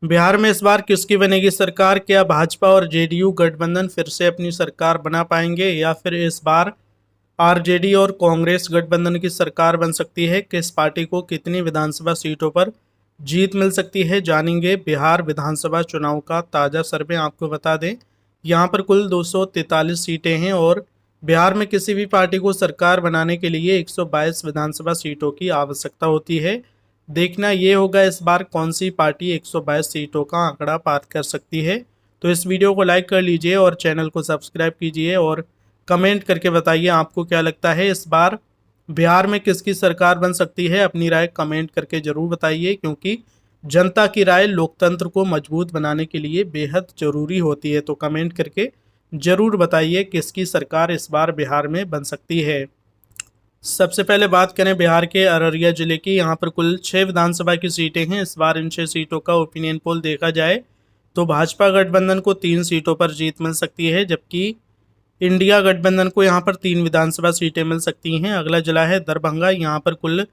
बिहार में इस बार किसकी बनेगी सरकार? क्या भाजपा और जेडीयू गठबंधन फिर से अपनी सरकार बना पाएंगे या फिर इस बार आरजेडी और कांग्रेस गठबंधन की सरकार बन सकती है? किस पार्टी को कितनी विधानसभा सीटों पर जीत मिल सकती है? जानेंगे बिहार विधानसभा चुनाव का ताज़ा सर्वे। आपको बता दें, यहाँ पर कुल 243 सीटें हैं और बिहार में किसी भी पार्टी को सरकार बनाने के लिए 122 विधानसभा सीटों की आवश्यकता होती है। देखना ये होगा इस बार कौन सी पार्टी 122 सीटों का आंकड़ा पार कर सकती है। तो इस वीडियो को लाइक कर लीजिए और चैनल को सब्सक्राइब कीजिए और कमेंट करके बताइए आपको क्या लगता है इस बार बिहार में किसकी सरकार बन सकती है। अपनी राय कमेंट करके जरूर बताइए, क्योंकि जनता की राय लोकतंत्र को मजबूत बनाने के लिए बेहद जरूरी होती है। तो कमेंट करके जरूर बताइए किसकी सरकार इस बार बिहार में बन सकती है। सबसे पहले बात करें बिहार के अररिया जिले की। यहाँ पर कुल 6 विधानसभा की सीटें हैं। इस बार इन 6 सीटों का ओपिनियन पोल देखा जाए तो भाजपा गठबंधन को 3 सीटों पर जीत मिल सकती है, जबकि इंडिया गठबंधन को यहाँ पर 3 विधानसभा सीटें मिल सकती हैं। अगला जिला है दरभंगा। यहाँ पर कुल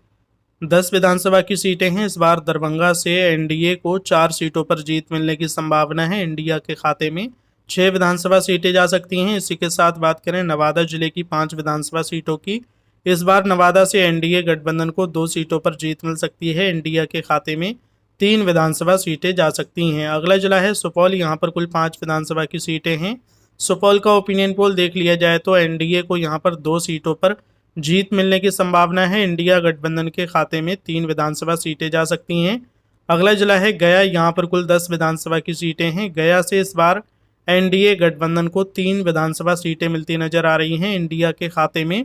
10 विधानसभा की सीटें हैं। इस बार दरभंगा से एनडीए को 4 सीटों पर जीत मिलने की संभावना है। इंडिया के खाते में 6 विधानसभा सीटें जा सकती हैं। इसी के साथ बात करें नवादा जिले की 5 विधानसभा सीटों की। इस बार नवादा से एनडीए गठबंधन को 2 सीटों पर जीत मिल सकती है। इंडिया के खाते में 3 विधानसभा सीटें जा सकती हैं। अगला जिला है सुपौल। यहाँ पर कुल 5 विधानसभा की सीटें हैं। सुपौल का ओपिनियन पोल देख लिया जाए तो एनडीए को यहाँ पर 2 सीटों पर जीत मिलने की संभावना है। इंडिया गठबंधन के खाते में 3 विधानसभा सीटें जा सकती हैं। अगला जिला है गया। यहाँ पर कुल 10 विधानसभा की सीटें हैं। गया से इस बार एनडीए गठबंधन को 3 विधानसभा सीटें मिलती नजर आ रही हैं। इंडिया के खाते में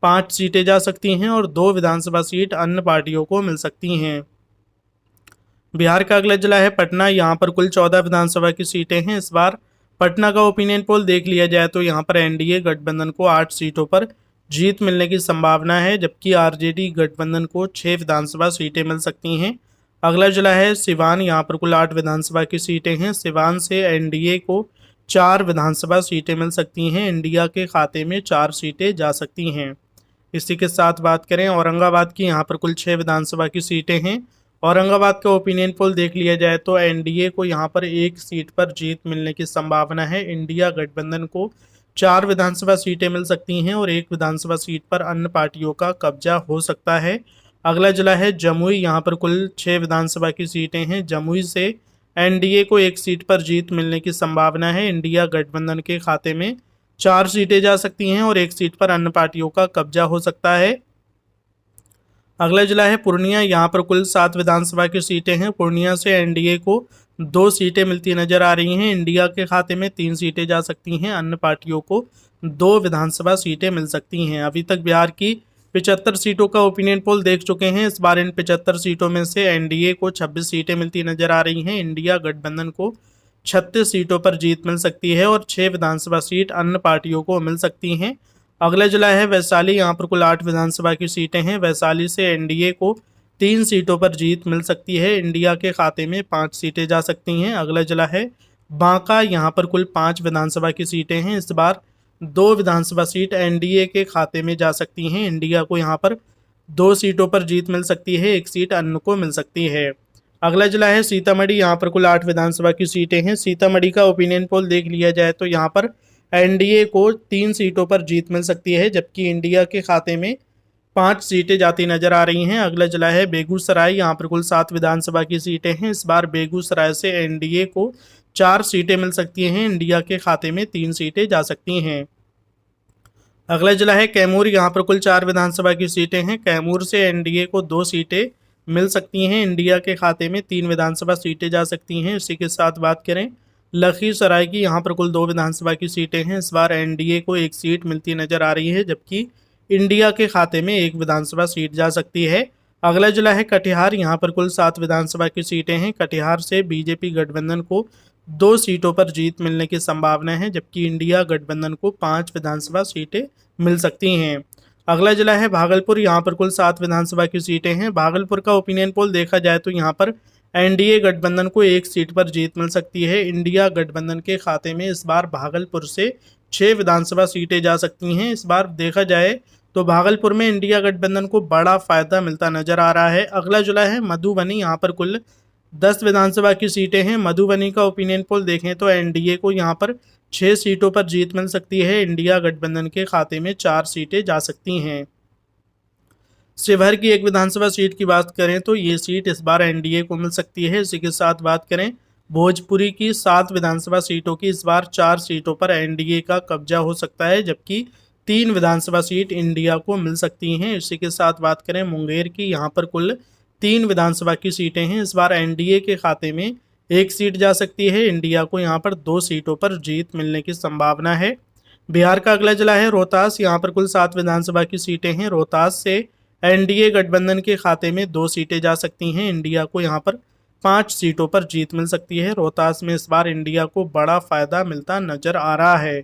5 सीटें जा सकती हैं और 2 विधानसभा सीट अन्य पार्टियों को मिल सकती हैं। बिहार का अगला जिला है पटना। यहाँ पर कुल 14 विधानसभा की सीटें हैं। इस बार पटना का ओपिनियन पोल देख लिया जाए तो यहाँ पर एनडीए गठबंधन को 8 सीटों पर जीत मिलने की संभावना है, जबकि आरजेडी गठबंधन को 6 विधानसभा सीटें मिल सकती हैं। अगला जिला है सिवान। यहाँ पर कुल 8 विधानसभा की सीटें हैं। सिवान से एनडीए को 4 विधानसभा सीटें मिल सकती हैं। इंडिया के खाते में 4 सीटें जा सकती हैं। इसी के साथ बात करें औरंगाबाद की। यहाँ पर कुल 6 विधानसभा की सीटें हैं। औरंगाबाद का ओपिनियन पोल देख लिया जाए तो एनडीए को यहाँ पर 1 सीट पर जीत मिलने की संभावना है। इंडिया गठबंधन को 4 विधानसभा सीटें मिल सकती हैं और 1 विधानसभा सीट पर अन्य पार्टियों का कब्जा हो सकता है। अगला जिला है जमुई। यहाँ पर कुल 6 विधानसभा की सीटें हैं। जमुई से एनडीए को 1 सीट पर जीत मिलने की संभावना है। इंडिया गठबंधन के खाते में 4 सीटें जा सकती हैं और 1 सीट पर अन्य पार्टियों का कब्जा हो सकता है। अगला जिला है पूर्णिया। यहाँ पर कुल 7 विधानसभा की सीटें हैं। पूर्णिया से एनडीए को 2 सीटें मिलती नजर आ रही हैं। इंडिया के खाते में 3 सीटें जा सकती हैं। अन्य पार्टियों को 2 विधानसभा सीटें मिल सकती हैं। अभी तक बिहार की 75 सीटों का ओपिनियन पोल देख चुके हैं। इस बार इन 75 सीटों में से एनडीए को 26 सीटें मिलती नजर आ रही हैं। इंडिया गठबंधन को 36 सीटों पर जीत मिल सकती है और 6 विधानसभा सीट अन्य पार्टियों को मिल सकती हैं। अगला जिला है वैशाली। यहाँ पर कुल 8 विधानसभा की सीटें हैं। वैशाली से एनडीए को 3 सीटों पर जीत मिल सकती है। इंडिया के खाते में 5 सीटें जा सकती हैं। अगला जिला है बांका। यहाँ पर कुल 5 विधानसभा की सीटें हैं। इस बार 2 विधानसभा सीट एनडीए के खाते में जा सकती हैं। इंडिया को यहाँ पर 2 सीटों पर जीत मिल सकती है। 1 सीट अन्य को मिल सकती है। अगला जिला है सीतामढ़ी। यहाँ पर कुल 8 विधानसभा की सीटें हैं। सीतामढ़ी का ओपिनियन पोल देख लिया जाए तो यहाँ पर एनडीए को 3 सीटों पर जीत मिल सकती है, जबकि इंडिया के खाते में 5 सीटें जाती नजर आ रही हैं। अगला जिला है बेगूसराय। यहाँ पर कुल 7 विधानसभा की सीटें हैं। इस बार बेगूसराय से एनडीए को 4 सीटें मिल सकती हैं। इंडिया के खाते में 3 सीटें जा सकती हैं। अगला जिला है कैमूर। यहाँ पर कुल 4 विधानसभा की सीटें हैं। कैमूर से एनडीए को 2 सीटें मिल सकती हैं। इंडिया के खाते में 3 विधानसभा सीटें जा सकती हैं। इसी के साथ बात करें लखीसराय की। यहाँ पर कुल 2 विधानसभा की सीटें हैं। इस बार एनडीए को 1 सीट मिलती नजर आ रही है, जबकि इंडिया के खाते में 1 विधानसभा सीट जा सकती है। अगला जिला है कटिहार। यहाँ पर कुल 7 विधानसभा की सीटें हैं। कटिहार से बीजेपी गठबंधन को 2 सीटों पर जीत मिलने की संभावना है, जबकि इंडिया गठबंधन को 5 विधानसभा सीटें मिल सकती हैं। अगला जिला है भागलपुर। यहाँ पर कुल 7 विधानसभा की सीटें हैं। भागलपुर का ओपिनियन पोल देखा जाए तो यहाँ पर एनडीए गठबंधन को 1 सीट पर जीत मिल सकती है। इंडिया गठबंधन के खाते में इस बार भागलपुर से 6 विधानसभा सीटें जा सकती हैं। इस बार देखा जाए तो भागलपुर में इंडिया गठबंधन को बड़ा फायदा मिलता नजर आ रहा है। अगला जिला है मधुबनी। यहाँ पर कुल 10 विधानसभा की सीटें हैं। मधुबनी का ओपिनियन पोल देखें तो एनडीए को यहाँ पर 6 सीटों पर जीत मिल सकती है। इंडिया गठबंधन के खाते में 4 सीटें जा सकती हैं। शिवहर की एक विधानसभा सीट की बात करें तो ये सीट इस बार एनडीए को मिल सकती है। इसी के साथ बात करें भोजपुरी की 7 विधानसभा सीटों की, इस बार 4 सीटों पर एनडीए का कब्जा हो सकता है, जबकि 3 विधानसभा सीट इंडिया को मिल सकती हैं। इसी के साथ बात करें मुंगेर की, यहाँ पर कुल 3 विधानसभा की सीटें हैं। इस बार एनडीए के खाते में 1 सीट जा सकती है। इंडिया को यहाँ पर 2 सीटों पर जीत मिलने की संभावना है। बिहार का अगला जिला है रोहतास, यहाँ पर कुल 7 विधानसभा की सीटें हैं। रोहतास से एनडीए गठबंधन के खाते में 2 सीटें जा सकती हैं। इंडिया को यहाँ पर 5 सीटों पर जीत मिल सकती है। रोहतास में इस बार इंडिया को बड़ा फायदा मिलता नजर आ रहा है।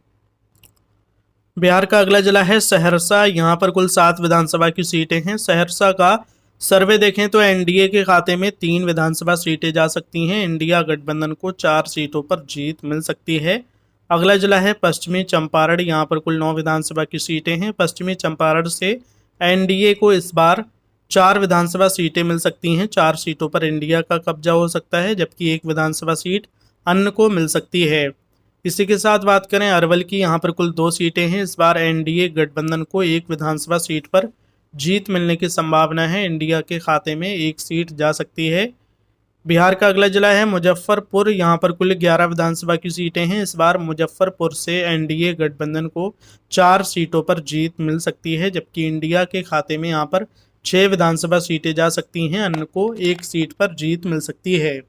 बिहार का अगला जिला है सहरसा, यहाँ पर कुल 7 विधानसभा की सीटें हैं। सहरसा का सर्वे देखें तो एनडीए के खाते में 3 विधानसभा सीटें जा सकती हैं। इंडिया गठबंधन को 4 सीटों पर जीत मिल सकती है। अगला जिला है पश्चिमी चंपारण, यहाँ पर कुल 9 विधानसभा की सीटें हैं। पश्चिमी चंपारण से एनडीए को इस बार 4 विधानसभा सीटें मिल सकती हैं। 4 सीटों पर इंडिया का कब्जा हो सकता है, जबकि 1 विधानसभा सीट अन्य को मिल सकती है। इसी के साथ बात करें अरवल की, यहाँ पर कुल 2 सीटें हैं। इस बार एनडीए गठबंधन को 1 विधानसभा सीट पर जीत मिलने की संभावना है। इंडिया के खाते में 1 सीट जा सकती है। बिहार का अगला जिला है मुजफ्फरपुर, यहाँ पर कुल 11 विधानसभा की सीटें हैं। इस बार मुजफ्फरपुर से एनडीए गठबंधन को 4 सीटों पर जीत मिल सकती है, जबकि इंडिया के खाते में यहाँ पर 6 विधानसभा सीटें जा सकती हैं। अन्य को 1 सीट पर जीत मिल सकती है।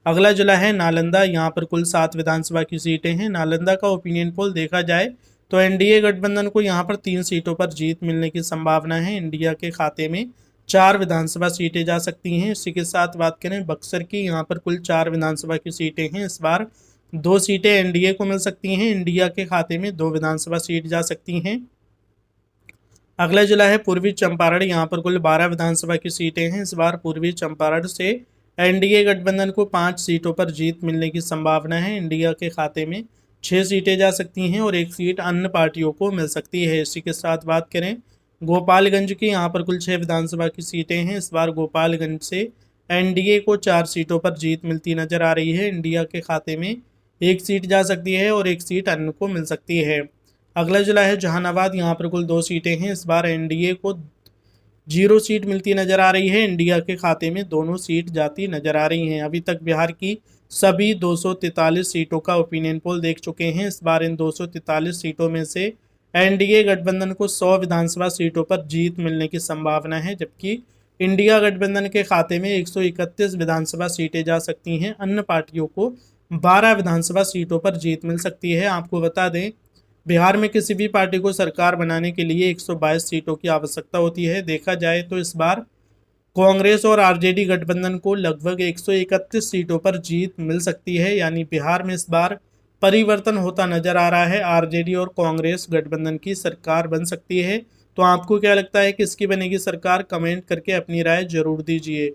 अगला जिला है नालंदा, यहाँ पर कुल 7 विधानसभा की सीटें हैं। नालंदा का ओपिनियन पोल देखा जाए तो एनडीए गठबंधन को यहाँ पर 3 सीटों पर जीत मिलने की संभावना है। इंडिया के खाते में 4 विधानसभा सीटें जा सकती हैं। इसी के साथ बात करें बक्सर की, यहाँ पर कुल 4 विधानसभा की सीटें हैं। इस बार 2 सीटें एनडीए को मिल सकती हैं। इंडिया के खाते में 2 विधानसभा सीट जा सकती हैं। अगला जिला है पूर्वी चंपारण, यहाँ पर कुल 12 विधानसभा की सीटें हैं। इस बार पूर्वी चंपारण से एनडीए गठबंधन को 5 सीटों पर जीत मिलने की संभावना है। इंडिया के खाते में 6 सीटें जा सकती हैं और 1 सीट अन्य पार्टियों को मिल सकती है। इसी के साथ बात करें गोपालगंज की, यहाँ पर कुल 6 विधानसभा की सीटें हैं। इस बार गोपालगंज से एनडीए को 4 सीटों पर जीत मिलती नजर आ रही है। इंडिया के खाते में 1 सीट जा सकती है और 1 सीट अन्य को मिल सकती है। अगला जिला है जहानाबाद, यहाँ पर कुल 2 सीटें हैं। इस बार एनडीए को 0 सीट मिलती नजर आ रही है। इंडिया के खाते में दोनों सीट जाती नजर आ रही हैं। अभी तक बिहार की सभी 243 सीटों का ओपिनियन पोल देख चुके हैं। इस बार इन 243 सीटों में से एनडीए गठबंधन को 100 विधानसभा सीटों पर जीत मिलने की संभावना है, जबकि इंडिया गठबंधन के खाते में 131 विधानसभा सीटें जा सकती हैं। अन्य पार्टियों को 12 विधानसभा सीटों पर जीत मिल सकती है। आपको बता दें बिहार में किसी भी पार्टी को सरकार बनाने के लिए 122 सीटों की आवश्यकता होती है। देखा जाए तो इस बार कांग्रेस और आरजेडी गठबंधन को लगभग 131 सीटों पर जीत मिल सकती है। यानी बिहार में इस बार परिवर्तन होता नजर आ रहा है। आरजेडी और कांग्रेस गठबंधन की सरकार बन सकती है। तो आपको क्या लगता है किसकी बनेगी सरकार? कमेंट करके अपनी राय जरूर दीजिए।